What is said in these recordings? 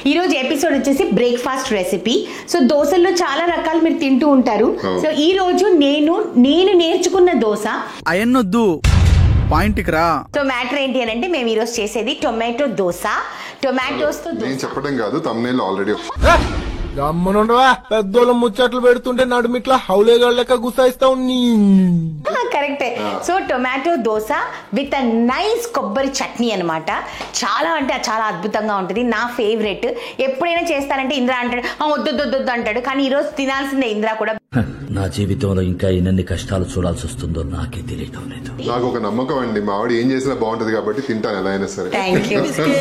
ఈ రోజు ఎపిసోడ్ వచ్చేసి బ్రేక్ఫాస్ట్ రెసిపీ. సో దోశల్లో చాలా రకాలు మీరు తింటూ ఉంటారు. సో ఈ రోజు నేను నేర్చుకున్న దోశ అయన్నొద్దు పాయింట్ కి రా. సో మ్యాటర్ ఏంటి అని అంటే మేము ఈ రోజు చేసేది టొమాటో దోశ. టొమాటోస్ తో నేను చెప్పడం కాదు, తమ్నేల్ ఆల్రెడీ రమ్మనుండవా పెద్దోళ్ళ ముచ్చట్లు పెడుతుంటే నడుమిట్లా హౌలేగాళ్ళ లెక్క గుసాయిస్తావు. కరెక్టే. So tomato dosa with nice కొబ్బరి చట్నీ అనమాట. చాలా అంటే చాలా అద్భుతంగా ఉంటుంది. నా ఫేవరెట్. ఎప్పుడైనా చేస్తానంటే ఇంద్ర అంటాడు వద్దు అంటాడు, కానీ ఈరోజు తినాల్సిందే ఇంద్ర కూడా. నా జీవితంలో ఇంకా ఎన్ని కష్టాలు చూడాల్సి వస్తుందో నాకే తెలియటం లేదు. నాకు ఒక నమ్మకం అండి, మా ఆవిడ ఏం చేసినా బాగుంటది కాబట్టి తింటాను ఎలా అయినా సరే.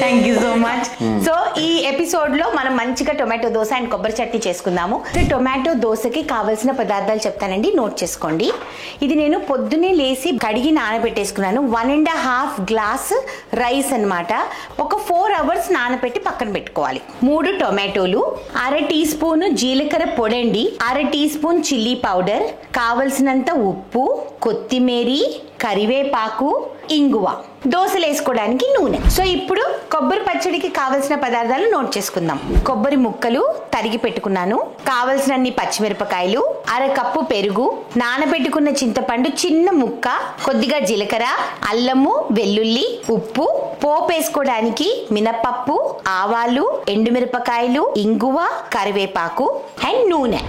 Thank you so much. So ఈ ఎపిసోడ్ లో మనం మంచిగా టొమాటో దోశ అండ్ కొబ్బరి చట్నీ చేసుకుందాము. టొమాటో దోశకి కావాల్సిన పదార్థాలు చెప్తానండి, నోట్ చేసుకోండి. ఇది నేను పొద్దునే లేసి కడిగి నానబెట్టేసుకున్నాను. 1.5 గ్లాస్ రైస్ అనమాట. ఒక 4 hours నానబెట్టి పక్కన పెట్టుకోవాలి. 3 టొమాటోలు, 1/2 టీ స్పూన్ జీలకర్ర పొడండి, 1/2 టీ స్పూన్ చిల్లీ పౌడర్, కావలసినంత ఉప్పు, కొత్తిమీర, కరివేపాకు, ఇంగువ, దోశలు వేసుకోవడానికి నూనె. సో ఇప్పుడు కొబ్బరి పచ్చడికి కావలసిన పదార్థాలు నోట్ చేసుకుందాం. కొబ్బరి ముక్కలు తరిగి పెట్టుకున్నాను, కావలసినన్ని పచ్చిమిరపకాయలు, 1/2 కప్పు పెరుగు, నానబెట్టుకున్న చింతపండు చిన్న ముక్క, కొద్దిగా జీలకర్ర, అల్లము, వెల్లుల్లి, ఉప్పు, పోపు వేసుకోవడానికి మినపప్పు, ఆవాలు, ఎండుమిరపకాయలు, ఇంగువ, కరివేపాకు అండ్ నూనె.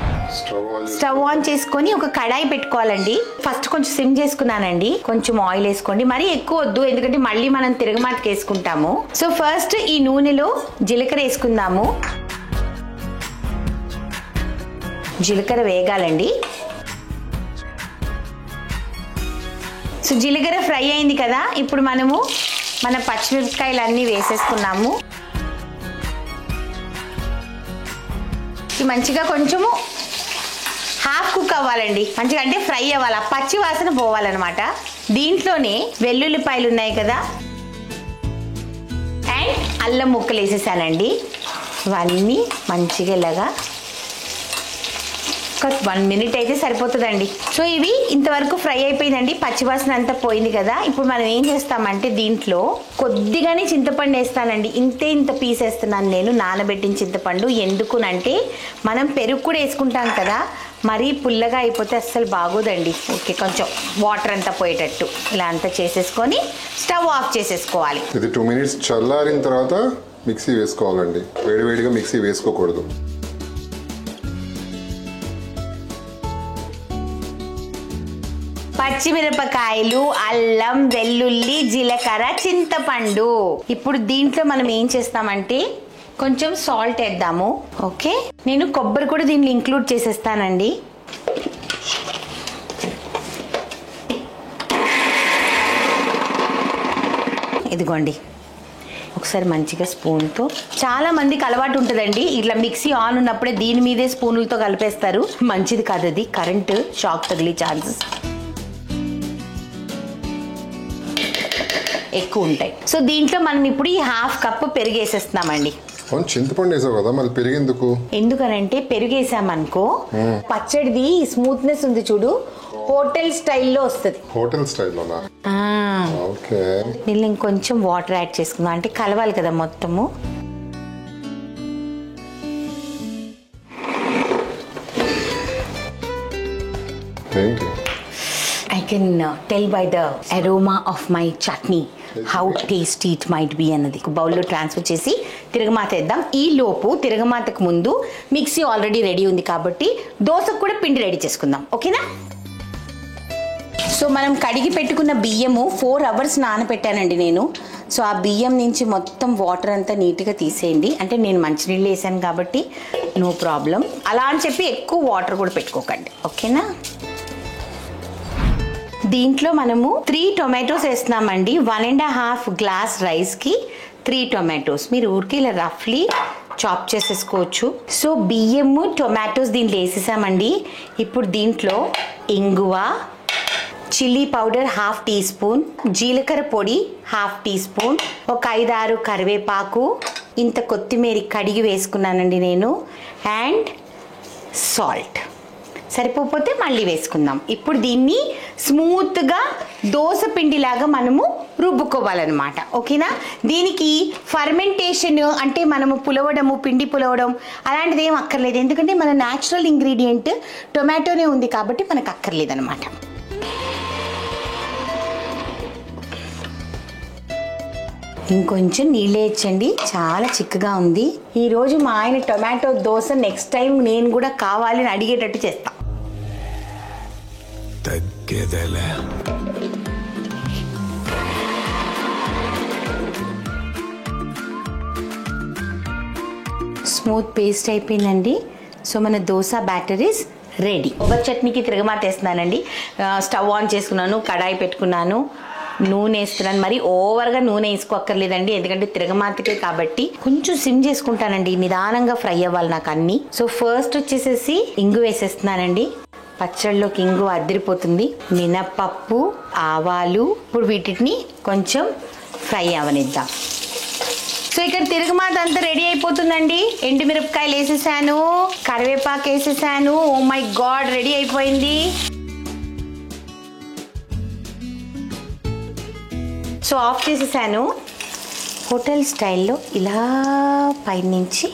స్టవ్ ఆన్ చేసుకొని ఒక కడాయి పెట్టుకోవాలండి. ఫస్ట్ కొంచెం సిమ్ చేసుకున్నానండి. కొంచెం ఆయిల్ వేసుకోండి, మరీ ఎక్కువ వద్దు ఎందుకంటే మళ్ళీ మనం తిరగమాతకి వేసుకుంటాము. సో ఫస్ట్ ఈ నూనెలో జీలకర్ర వేసుకుందాము. జీలకర్ర వేగాలండి. సో జీలకర్ర ఫ్రై అయింది కదా, ఇప్పుడు మనము మన పచ్చిమిరపకాయలు అన్నీ వేసేసుకున్నాము. మంచిగా కొంచెము హాఫ్ కుక్ అవ్వాలండి, మంచిగా అంటే ఫ్రై అవ్వాలి, పచ్చి వాసన పోవాలన్నమాట. దీంట్లోనే వెల్లుల్లిపాయలు ఉన్నాయి కదా అండ్ అల్లం ముక్కలు వేసేసానండి. ఇవన్నీ మంచిగా ఇలాగా ఒక 1 minute అయితే సరిపోతుందండి. సో ఇవి ఇంతవరకు ఫ్రై అయిపోయిందండి, పచ్చివాసన అంతా పోయింది కదా. ఇప్పుడు మనం ఏం చేస్తామంటే దీంట్లో కొద్దిగానే చింతపండు వేస్తానండి. ఇంత పీస్ వేస్తున్నాను నేను, నానబెట్టిన చింతపండు. ఎందుకునంటే మనం పెరుగు కూడా వేసుకుంటాం కదా, మరీ పుల్లగా అయిపోతే అస్సలు బాగోదండి. ఓకే, కొంచెం వాటర్ అంతా పోయేటట్టు ఇలా అంతా చేసేసుకొని స్టవ్ ఆఫ్ చేసేసుకోవాలి. ఇది 2 minutes చల్లారిన తర్వాత మిక్సీ వేసుకోవాలండి. వేడివేడిగా మిక్సీ వేసుకోకూడదు. పచ్చిమిరపకాయలు, అల్లం, వెల్లుల్లి, జీలకర్ర, చింతపండు. ఇప్పుడు దీంట్లో మనం ఏం చేస్తామంటే కొంచెం సాల్ట్ వేద్దాము. ఓకే, నేను కొబ్బరి కూడా దీన్ని ఇంక్లూడ్ చేసేస్తానండి. ఇదిగోండి, ఒకసారి మంచిగా స్పూన్తో. చాలా మందికి అలవాటు ఉంటుందండి, ఇట్లా మిక్సీ ఆన్ ఉన్నప్పుడే దీని మీదే స్పూన్లతో కలిపేస్తారు. మంచిది కాదు, అది కరెంట్ షాక్ తగిలే ఛాన్సెస్ ఎక్కువ ఉంటాయి. సో దీంట్లో మనం ఇప్పుడు ఈ 1/2 కప్పు పెరుగు వేసేస్తున్నామండి. చింతపండు వేసావు కదా, మళ్ళీ పెరుగు ఎందుకు? ఎందుకనంటే పెరుగు వేసామనుకో పచ్చడిది స్మూత్నెస్ ఉంది చూడు, హోటల్ స్టైల్లో వస్తుంది. హోటల్ స్టైల్లోనా? ఓకే. దీన్ని ఇంకొంచెం వాటర్ యాడ్ చేసుకుందాం, అంటే కలవాలి కదా మొత్తము. ఏంటి? I can tell by the aroma of my chutney how tasty it might be అన్నది. బౌల్లో ట్రాన్స్ఫర్ చేసి తిరగమాత వేద్దాం. ఈ లోపు తిరగమాతకు ముందు మిక్సీ ఆల్రెడీ రెడీ ఉంది కాబట్టి దోశకు కూడా పిండి రెడీ చేసుకుందాం. ఓకేనా? సో మనం కడిగి పెట్టుకున్న బియ్యము 4 hours నానబెట్టానండి నేను. సో ఆ బియ్యం నుంచి మొత్తం వాటర్ అంతా నీట్గా తీసేయండి. అంటే నేను మంచినీళ్ళు వేసాను కాబట్టి నో ప్రాబ్లం. అలా అని చెప్పి ఎక్కువ వాటర్ కూడా పెట్టుకోకండి. ఓకేనా? దీంట్లో మనము 3 టొమాటోస్ వేస్తున్నామండి. 1.5 గ్లాస్ రైస్కి 3 టొమాటోస్. మీరు ఊరికి ఇలా రఫ్లీ చాప్ చేసేసుకోవచ్చు. సో బియ్యము, టొమాటోస్ దీంట్లో వేసేసామండి. ఇప్పుడు దీంట్లో ఇంగువ, చిల్లీ పౌడర్ 1/2 టీ స్పూన్, జీలకర్ర పొడి 1/2 టీ స్పూన్, ఒక 5-6 కరివేపాకు, ఇంత కొత్తిమీర కడిగి వేసుకున్నానండి నేను, అండ్ సాల్ట్. సరిపోతే మళ్ళీ వేసుకుందాం. ఇప్పుడు దీన్ని స్మూత్గా దోస పిండిలాగా మనము రుబ్బుకోవాలన్నమాట. ఓకేనా? దీనికి ఫర్మెంటేషన్ అంటే మనము పులవడము, పిండి పులవడం అలాంటిది ఏం అక్కర్లేదు. ఎందుకంటే మన న్యాచురల్ ఇంగ్రీడియంట్ టొమాటోనే ఉంది కాబట్టి మనకు అక్కర్లేదన్నమాట. ఇంకొంచెం నీళ్ళు వేయచ్చండి, చాలా చిక్కగా ఉంది. ఈరోజు మా ఆయన టొమాటో దోశ నెక్స్ట్ టైం నేను కూడా కావాలని అడిగేటట్టు చేస్తా. స్మూత్ పేస్ట్ అయిపోయిందండి. సో మన దోశ బ్యాటర్ ఇస్ రెడీ. కొబ్బరి చట్నీకి తిరగమాతేస్తున్నానండి. స్టవ్ ఆన్ చేసుకున్నాను, కడాయి పెట్టుకున్నాను, నూనె వేస్తున్నాను. మరి ఓవర్గా నూనె వేసుకోక్కర్లేదండి, ఎందుకంటే తిరగమాతకే కాబట్టి కొంచెం సిమ్ చేసుకుంటానండి. నిదానంగా ఫ్రై అవ్వాలి నాకు అన్ని. సో ఫస్ట్ వచ్చేసేసి ఇంగు వేసేస్తున్నానండి. పచ్చళ్ళలోకి ఇంగు అదిరిపోతుంది. మినపప్పు, ఆవాలు. ఇప్పుడు వీటిని కొంచెం ఫ్రై అవనిద్దాం. సో ఇక్కడ తిరగమాత అంతా రెడీ అయిపోతుందండి. ఎండుమిరపకాయలు వేసేసాను, కరివేపాకు వేసేసాను. ఓ మై గాడ్, రెడీ అయిపోయింది. సో ఆఫ్ చేసేసాను. హోటల్ స్టైల్లో ఇలా పైనుంచి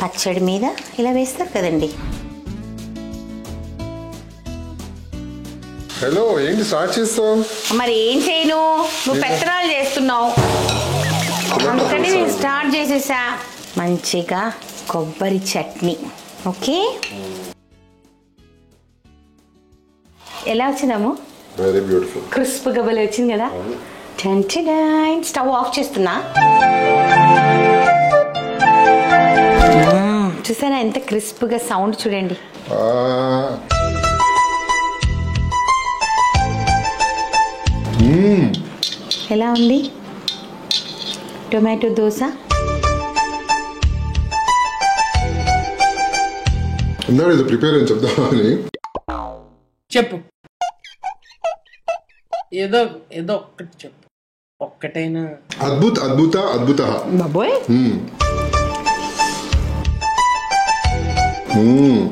పచ్చడి మీద ఇలా వేస్తారు కదండి. హలో, ఏంటి స్టార్ట్ చేస్తావు? మరి ఏం చేయను, నువ్వు పెత్తనాలు చేస్తున్నావు, అందుకని నేను స్టార్ట్ చేసేసా. మంచిగా కొబ్బరి చట్నీ. ఓకే, ఎలా వచ్చిందాము? వెరీ బ్యూటిఫుల్, క్రిస్ప్ గబ్బలు వచ్చింది కదా. స్టవ్ ఆఫ్ చేస్తున్నా. చూసారా ఎంత క్రిస్ప్గా సౌండ్ చూడండి. ఎలా ఉంది టొమాటో దోశ? ఇది ప్రిపేర్ అని చెప్దామని చెప్పు, ఏదో ఏదో ఒక్కటి చెప్పు, ఒక్కటైనా. అద్భుత బాబోయ్,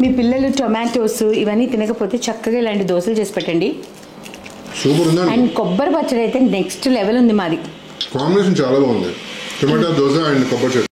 మీ పిల్లలు టొమాటోస్ ఇవన్నీ తినకపోతే చక్కగా ఇలాంటి దోశలు చేసి పెట్టండి. సూపర్ ఉందండి. అండ్ కొబ్బరి పచ్చడి అయితే నెక్స్ట్ లెవెల్ ఉంది మాది. కాంబినేషన్ చాలా బాగుంది. టొమాటో దోశ అండ్ కొబ్బరి చట్నీ.